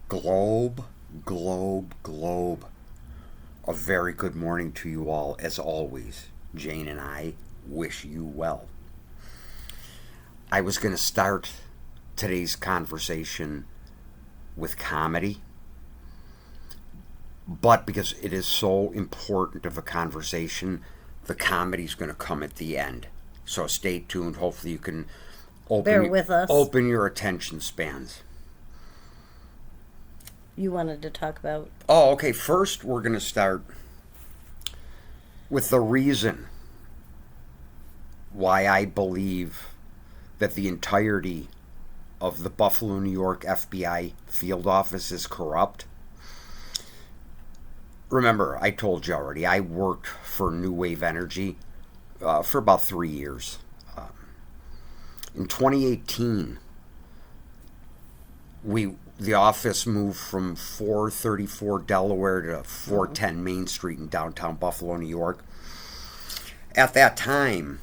Globe, globe, globe. A very good morning to you all. As always, Jane and I wish you well. I was going to start today's conversation with comedy, but because it is so important of a conversation, the comedy's going to come at the end. So stay tuned. Hopefully you can Bear with us. open your attention spans. You wanted to talk about... Oh, okay. First, we're going to start with the reason why I believe that the entirety of the Buffalo, New York FBI field office is corrupt. Remember, I told you already, I worked for New Wave Energy for about 3 years. In 2018, the office moved from 434 Delaware to 410 Main Street in downtown Buffalo, New York. At that time,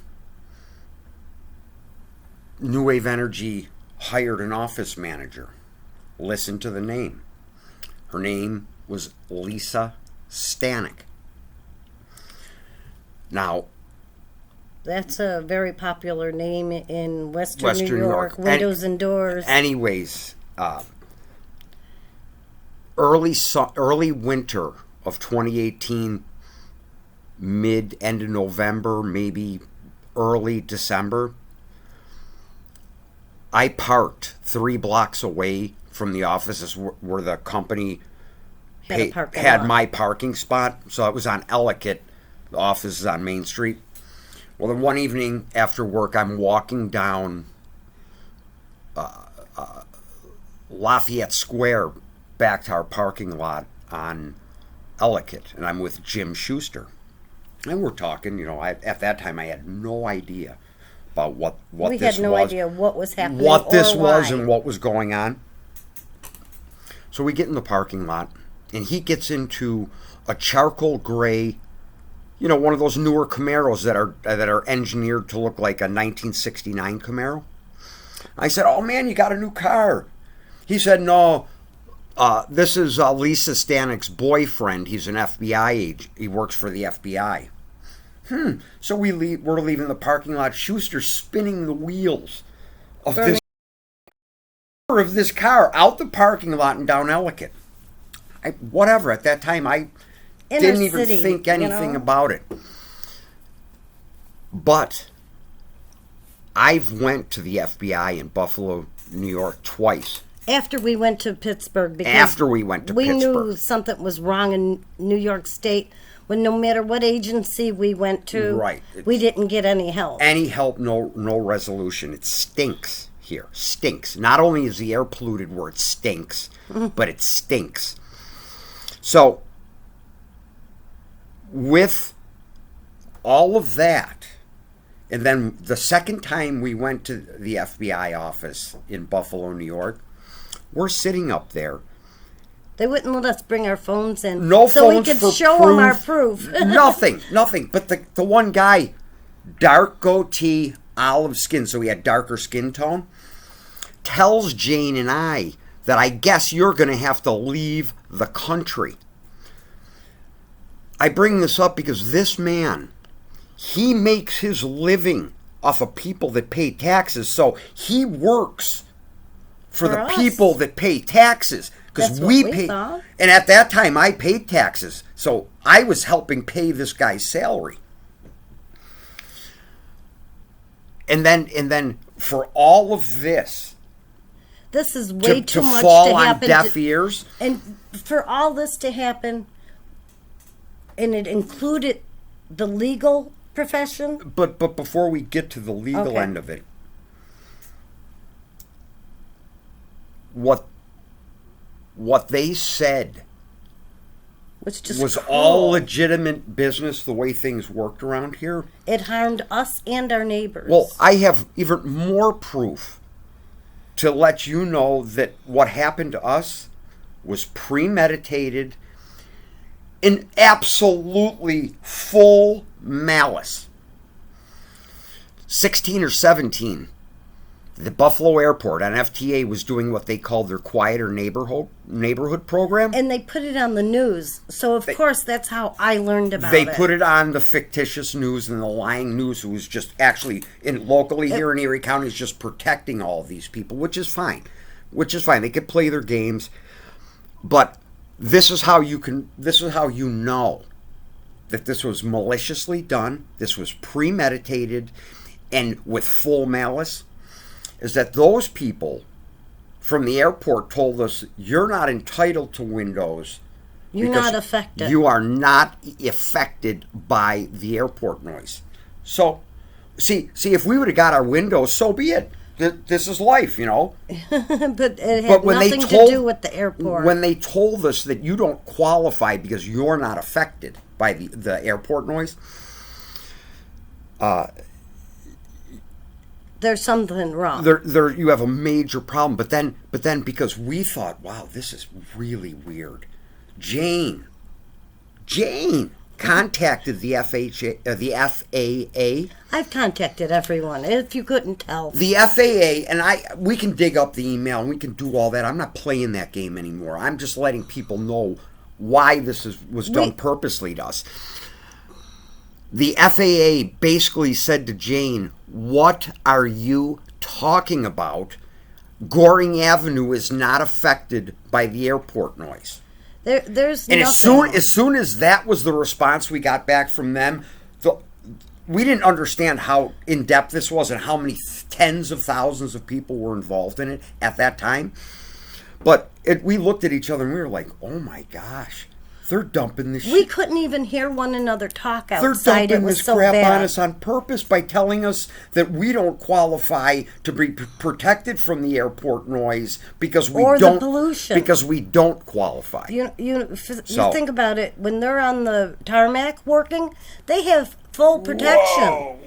New Wave Energy hired an office manager. Listen to the name. Her name was Lisa Stanek. Now, That's a very popular name in Western New New York. Windows and doors. Anyways, early winter of 2018, end of November, maybe early December, I parked 3 blocks away from the offices where the company had my parking spot. So it was on Ellicott. The office is on Main Street. Well, then one evening after work, I'm walking down Lafayette Square back to our parking lot on Ellicott, and I'm with Jim Schuster. And we're talking, at that time I had no idea about what this was. We had no idea what was happening what this or was why. And what was going on. So we get in the parking lot, and he gets into a charcoal gray, one of those newer Camaros that are engineered to look like a 1969 Camaro. I said, "Oh man, you got a new car." He said, "No, this is Lisa Stanek's boyfriend. He's an FBI agent. He works for the FBI." So we're leaving the parking lot. Schuster's spinning the wheels of this car out the parking lot and down Ellicott. Whatever. At that time, I didn't even think anything about it. But I've went to the FBI in Buffalo, New York twice. After we went to Pittsburgh. Because we knew something was wrong in New York State. When no matter what agency we went to, right, we didn't get any help. No resolution. It stinks here. Stinks. Not only is the air polluted where it stinks, but it stinks. So, with all of that, and then the second time we went to the FBI office in Buffalo, New York, we're sitting up there. They wouldn't let us bring our phones in. No so phones we could for show proof. them our proof. Nothing. But the one guy, dark goatee, olive skin, so he had darker skin tone, tells Jane and I that I guess you're going to have to leave the country. I bring this up because this man, he makes his living off of people that pay taxes. So he works for the us. people that pay taxes. Because we pay, thought. And at that time I paid taxes, so I was helping pay this guy's salary. And then for all of this is way too much fall to on happen. Deaf ears, and for all this to happen, and it included the legal profession. But before we get to the legal end of it, what they said was all legitimate business, the way things worked around here. It harmed us and our neighbors. Well, I have even more proof to let you know that what happened to us was premeditated in absolutely full malice. 16 or 17 the Buffalo Airport on FTA was doing what they called their quieter neighborhood program. And they put it on the news. So, of course, that's how I learned about They it. put it on the fictitious news and the lying news, who was just actually, locally here in Erie County, is just protecting all of these people, which is fine. They could play their games. But this is how you know that this was maliciously done, this was premeditated, and with full malice, is that those people from the airport told us, you're not entitled to windows. You're not affected. You are not affected by the airport noise. So, see, if we would have got our windows, so be it. This is life, But it had nothing to do with the airport. When they told us that you don't qualify because you're not affected by the airport noise, there's something wrong. There, you have a major problem. But then, because we thought, wow, this is really weird, Jane contacted the FAA. I've contacted everyone, if you couldn't tell. The FAA, and we can dig up the email and we can do all that. I'm not playing that game anymore. I'm just letting people know why this was done purposely to us. The FAA basically said to Jane, what are you talking about? Goring Avenue is not affected by the airport noise. There's and nothing. as soon as that was the response we got back from them, we didn't understand how in-depth this was and how many tens of thousands of people were involved in it at that time. But we looked at each other and we were like, oh my gosh, they're dumping this shit. We couldn't even hear one another talk outside. They're dumping it was this so crap bad. on us on purpose by telling us that we don't qualify to be protected from the airport noise because we or don't. The pollution. Because we don't qualify. You think about it, when they're on the tarmac working, they have full protection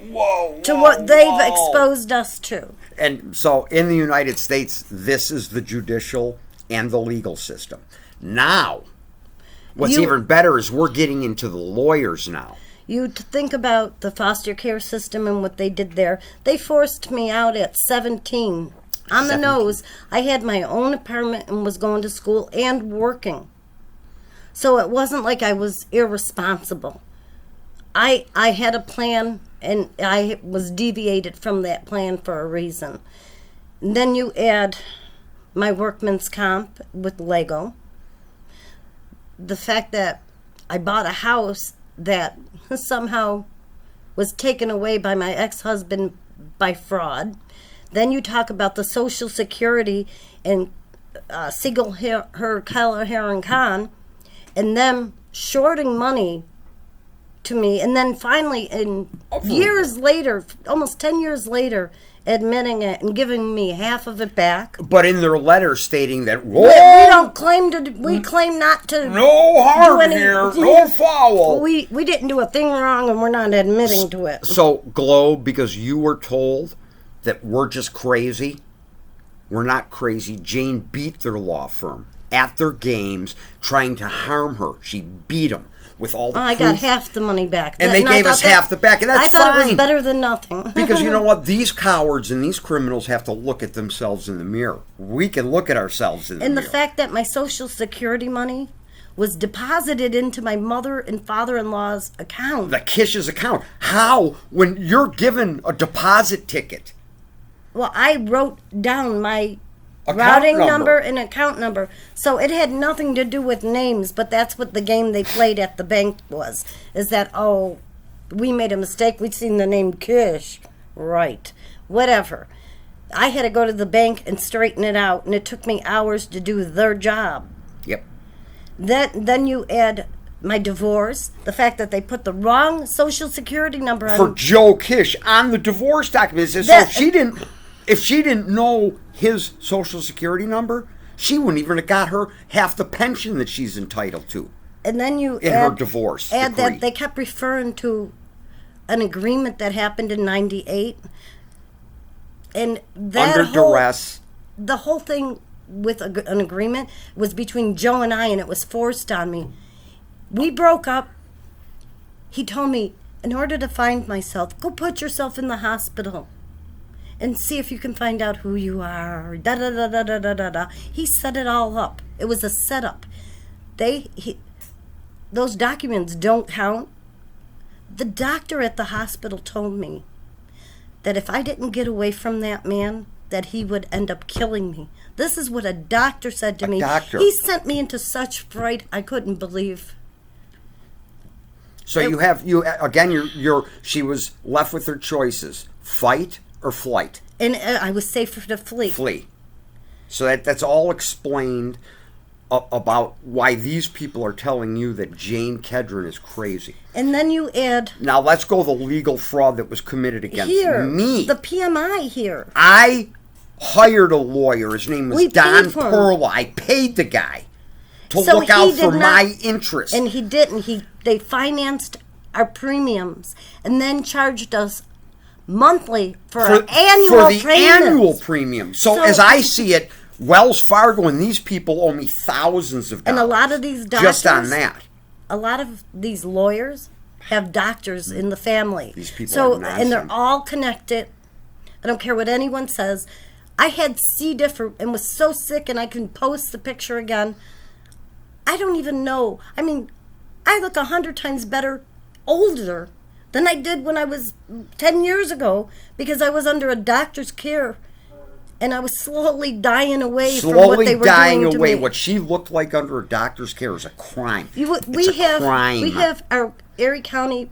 to what they've exposed us to. And so in the United States, this is the judicial and the legal system. Now, what's even better is we're getting into the lawyers now. You think about the foster care system and what they did there. They forced me out at 17. On the nose, I had my own apartment and was going to school and working. So it wasn't like I was irresponsible. I had a plan, and I was deviated from that plan for a reason. And then you add my workman's comp with Lego. The fact that I bought a house that somehow was taken away by my ex-husband by fraud. Then you talk about the Social Security and Siegel, Keller, Heron, Kahn, and them shorting money to me. And then finally, years later, almost 10 years later, admitting it and giving me half of it back. But in their letter stating that we don't claim to. We claim not to. No harm here. No foul. We didn't do a thing wrong, and we're not admitting to it. So Globe, because you were told that we're just crazy, we're not crazy. Jane beat their law firm at their games, trying to harm her. She beat them. With all the I proof. got half the money back. And they gave us half the back, and that's fine. I thought it was better than nothing. Because you know what? These cowards and these criminals have to look at themselves in the mirror. We can look at ourselves in the mirror. And the fact that my Social Security money was deposited into my mother and father-in-law's account. The Kish's account. How? When you're given a deposit ticket. Well, I wrote down my routing number and account number. So it had nothing to do with names, but that's what the game they played at the bank was. Is that, oh, we made a mistake. We'd seen the name Kish. Right. Whatever. I had to go to the bank and straighten it out, and it took me hours to do their job. Yep. Then you add my divorce, the fact that they put the wrong Social Security number on. For Joe Kish on the divorce documents. So if she didn't know his Social Security number, she wouldn't even have got her half the pension that she's entitled to. And then you her divorce add decree. That they kept referring to an agreement that happened in '98, and that under duress. The whole thing with an agreement was between Joe and I, and it was forced on me. We broke up. He told me, in order to find myself, go put yourself in the hospital. and see if you can find out who you are. Da da da da da da da da. He set it all up. It was a setup. Those documents don't count. The doctor at the hospital told me that if I didn't get away from that man, that he would end up killing me. This is what a doctor said to me. Doctor. He sent me into such fright I couldn't believe. So she was left with her choices: fight or flight. And I was safer to flee. Flee. So that's all explained about why these people are telling you that Jane Kedron is crazy. And then you add... Now let's go the legal fraud that was committed against me. The PMI here. I hired a lawyer. His name was Don Perla. I paid the guy to look out for my interests. And he didn't. They financed our premiums and then charged us monthly for our annual premium. So as I see it, Wells Fargo and these people owe me thousands of dollars. And a lot of these doctors, just on that. A lot of these lawyers have doctors in the family. These people are nonsense. And they're all connected. I don't care what anyone says. I had C. diff and was so sick, and I can post the picture again. I don't even know. I mean, I look 100 times better, older, than I did when I was 10 years ago, because I was under a doctor's care, and I was slowly dying away from what they were doing to me. What she looked like under a doctor's care is a crime. We have our Erie County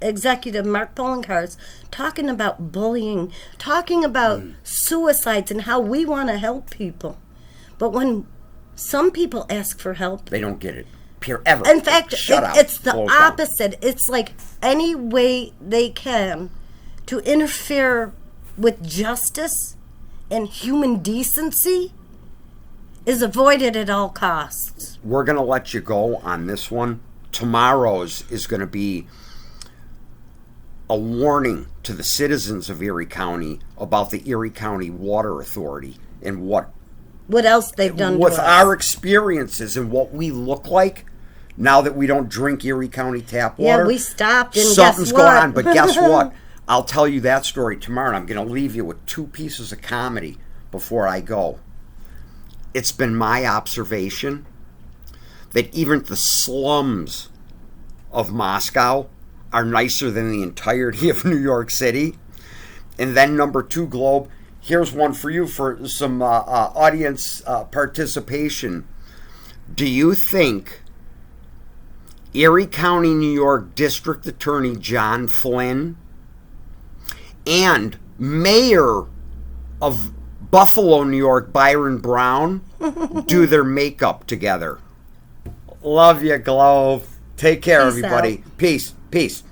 executive, Mark Pollenkars, talking about bullying, talking about suicides and how we want to help people. But when some people ask for help, they don't get it. Ever. In fact, it's the opposite. It's like any way they can to interfere with justice and human decency is avoided at all costs. We're going to let you go on this one. Tomorrow's is going to be a warning to the citizens of Erie County about the Erie County Water Authority and what else they've done with to us. Our experiences and what we look like now that we don't drink Erie County tap water. Yeah, we stopped, and something's guess what? going on. But guess what? I'll tell you that story tomorrow, and I'm going to leave you with 2 pieces of comedy before I go. It's been my observation that even the slums of Moscow are nicer than the entirety of New York City. And then number 2, Globe, here's one for you for some audience participation. Do you think Erie County, New York District Attorney John Flynn and Mayor of Buffalo, New York, Byron Brown, do their makeup together? Love you, Globe. Take care, everybody. Out. Peace.